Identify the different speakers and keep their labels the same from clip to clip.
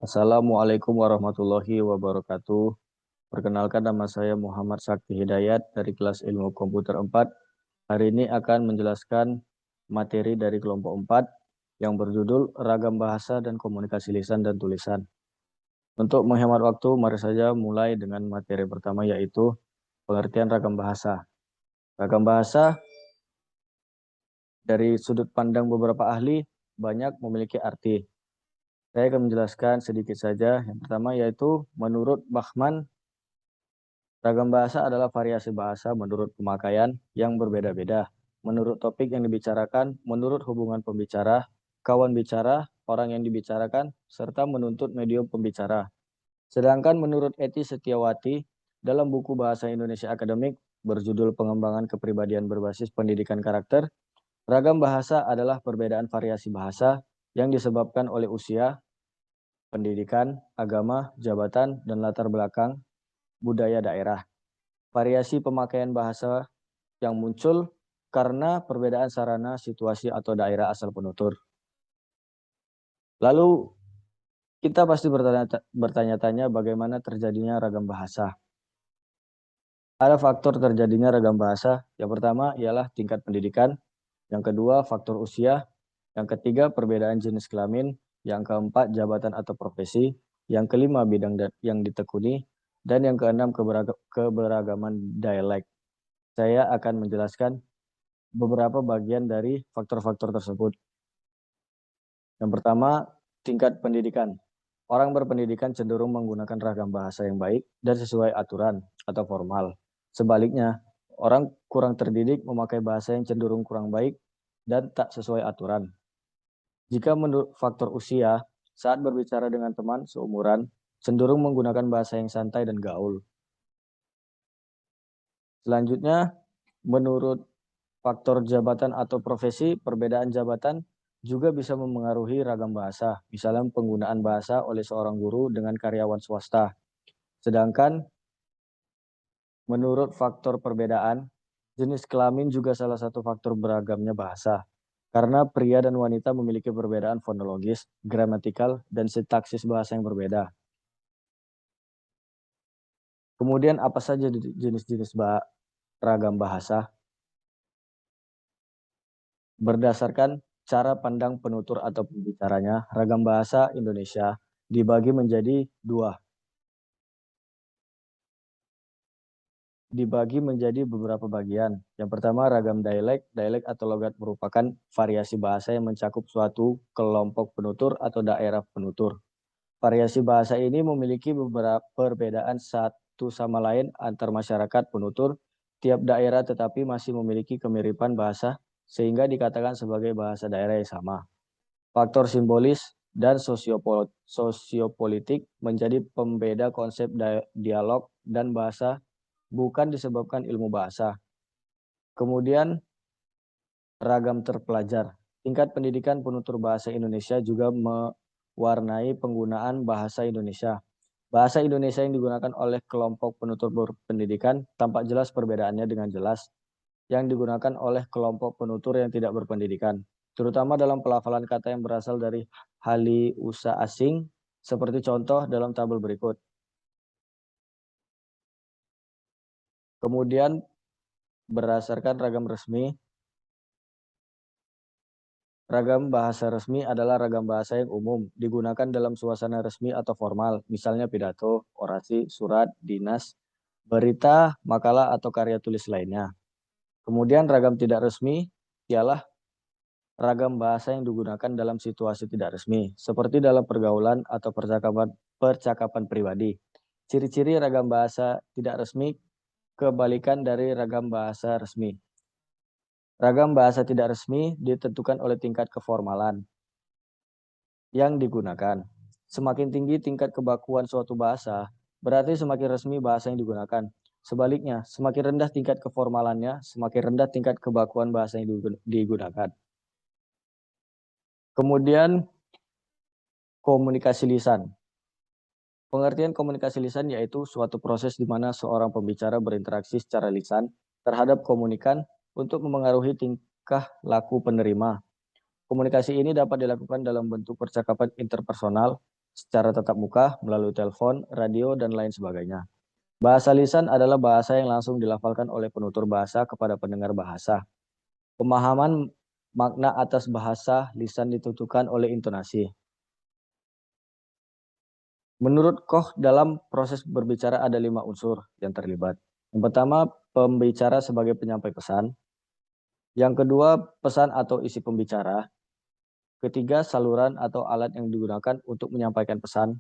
Speaker 1: Assalamualaikum warahmatullahi wabarakatuh. Perkenalkan, nama saya Muhammad Sakti Hidayat dari kelas Ilmu Komputer 4. Hari ini akan menjelaskan materi dari kelompok 4 yang berjudul Ragam Bahasa dan Komunikasi Lisan dan Tulisan. Untuk menghemat waktu, mari saja mulai dengan materi pertama, yaitu pengertian ragam bahasa. Ragam bahasa dari sudut pandang beberapa ahli banyak memiliki arti. Saya akan menjelaskan sedikit saja. Yang pertama yaitu menurut Bachman, ragam bahasa adalah variasi bahasa menurut pemakaian yang berbeda-beda, menurut topik yang dibicarakan, menurut hubungan pembicara, kawan bicara, orang yang dibicarakan, serta menuntut medium pembicara. Sedangkan menurut Eti Setiawati, dalam buku Bahasa Indonesia Akademik berjudul Pengembangan Kepribadian Berbasis Pendidikan Karakter, ragam bahasa adalah perbedaan variasi bahasa yang disebabkan oleh usia, pendidikan, agama, jabatan, dan latar belakang budaya daerah. Variasi pemakaian bahasa yang muncul karena perbedaan sarana, situasi, atau daerah asal penutur. Lalu kita pasti bertanya-tanya bagaimana terjadinya ragam bahasa. Ada faktor terjadinya ragam bahasa. Yang pertama ialah tingkat pendidikan, yang kedua faktor usia, yang ketiga perbedaan jenis kelamin, yang keempat jabatan atau profesi, yang kelima bidang yang ditekuni, dan yang keenam keberagaman dialek. Saya akan menjelaskan beberapa bagian dari faktor-faktor tersebut. Yang pertama, tingkat pendidikan. Orang berpendidikan cenderung menggunakan ragam bahasa yang baik dan sesuai aturan atau formal. Sebaliknya, orang kurang terdidik memakai bahasa yang cenderung kurang baik dan tak sesuai aturan. Jika menurut faktor usia, saat berbicara dengan teman seumuran, cenderung menggunakan bahasa yang santai dan gaul. Selanjutnya, menurut faktor jabatan atau profesi, perbedaan jabatan juga bisa memengaruhi ragam bahasa. Misalnya penggunaan bahasa oleh seorang guru dengan karyawan swasta. Sedangkan menurut faktor perbedaan, jenis kelamin juga salah satu faktor beragamnya bahasa. Karena pria dan wanita memiliki perbedaan fonologis, gramatikal, dan sintaksis bahasa yang berbeda. Kemudian apa saja jenis-jenis ragam bahasa? Berdasarkan cara pandang penutur atau pembicaranya, ragam bahasa Indonesia dibagi menjadi beberapa bagian. Yang pertama, ragam dialek. Dialek atau logat merupakan variasi bahasa yang mencakup suatu kelompok penutur atau daerah penutur. Variasi bahasa ini memiliki beberapa perbedaan satu sama lain antar masyarakat penutur tiap daerah, tetapi masih memiliki kemiripan bahasa sehingga dikatakan sebagai bahasa daerah yang sama. Faktor simbolis dan sosiopolitik menjadi pembeda konsep dialog dan bahasa, bukan disebabkan ilmu bahasa. Kemudian ragam terpelajar. Tingkat pendidikan penutur bahasa Indonesia juga mewarnai penggunaan bahasa Indonesia. Bahasa Indonesia yang digunakan oleh kelompok penutur berpendidikan tampak jelas perbedaannya dengan jelas yang digunakan oleh kelompok penutur yang tidak berpendidikan, terutama dalam pelafalan kata yang berasal dari halieusa asing, seperti contoh dalam tabel berikut. Kemudian berdasarkan ragam resmi, ragam bahasa resmi adalah ragam bahasa yang umum, digunakan dalam suasana resmi atau formal, misalnya pidato, orasi, surat, dinas, berita, makalah, atau karya tulis lainnya. Kemudian ragam tidak resmi ialah ragam bahasa yang digunakan dalam situasi tidak resmi, seperti dalam pergaulan atau percakapan pribadi. Ciri-ciri ragam bahasa tidak resmi kebalikan dari ragam bahasa resmi. Ragam bahasa tidak resmi ditentukan oleh tingkat keformalan yang digunakan. Semakin tinggi tingkat kebakuan suatu bahasa, berarti semakin resmi bahasa yang digunakan. Sebaliknya, semakin rendah tingkat keformalannya, semakin rendah tingkat kebakuan bahasa yang digunakan. Kemudian komunikasi lisan. Pengertian komunikasi lisan yaitu suatu proses di mana seorang pembicara berinteraksi secara lisan terhadap komunikan untuk memengaruhi tingkah laku penerima. Komunikasi ini dapat dilakukan dalam bentuk percakapan interpersonal, secara tatap muka, melalui telepon, radio, dan lain sebagainya. Bahasa lisan adalah bahasa yang langsung dilafalkan oleh penutur bahasa kepada pendengar bahasa. Pemahaman makna atas bahasa lisan ditentukan oleh intonasi. Menurut Koch, dalam proses berbicara ada 5 unsur yang terlibat. Yang pertama, pembicara sebagai penyampai pesan. Yang kedua, pesan atau isi pembicara. Ketiga, saluran atau alat yang digunakan untuk menyampaikan pesan.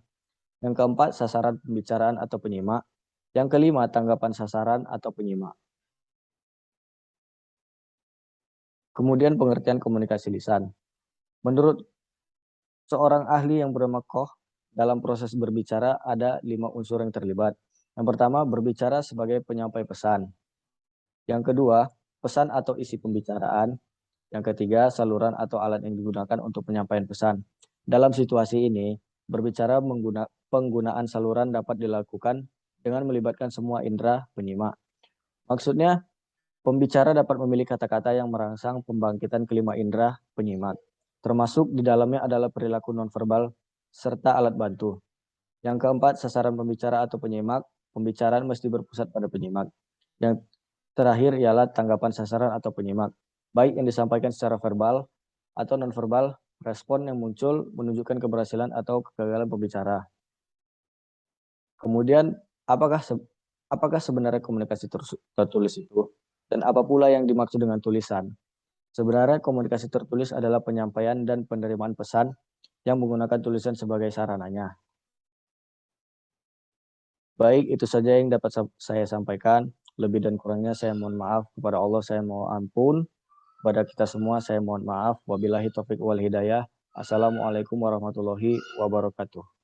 Speaker 1: Yang keempat, sasaran pembicaraan atau penyimak. Yang kelima, tanggapan sasaran atau penyimak. Kemudian pengertian komunikasi lisan. Menurut seorang ahli yang bernama Koch, dalam proses berbicara ada 5 unsur yang terlibat. Yang pertama, berbicara sebagai penyampai pesan. Yang kedua, pesan atau isi pembicaraan. Yang ketiga, saluran atau alat yang digunakan untuk penyampaian pesan. Dalam situasi ini, berbicara penggunaan saluran dapat dilakukan dengan melibatkan semua indera penyimak. Maksudnya, pembicara dapat memilih kata-kata yang merangsang pembangkitan kelima indera penyimak. Termasuk di dalamnya adalah perilaku nonverbal serta alat bantu. Yang keempat, sasaran pembicara atau penyimak. Pembicaraan mesti berpusat pada penyimak. Yang terakhir ialah tanggapan sasaran atau penyimak, baik yang disampaikan secara verbal atau nonverbal. Respon yang muncul menunjukkan keberhasilan atau kegagalan pembicara. Kemudian, apakah sebenarnya komunikasi tertulis itu? Dan apa pula yang dimaksud dengan tulisan? Sebenarnya komunikasi tertulis adalah penyampaian dan penerimaan pesan yang menggunakan tulisan sebagai sarananya. Baik, itu saja yang dapat saya sampaikan. Lebih dan kurangnya saya mohon maaf. Kepada Allah saya mohon ampun. Kepada kita semua saya mohon maaf. Wabillahi taufiq wal hidayah. Assalamualaikum warahmatullahi wabarakatuh.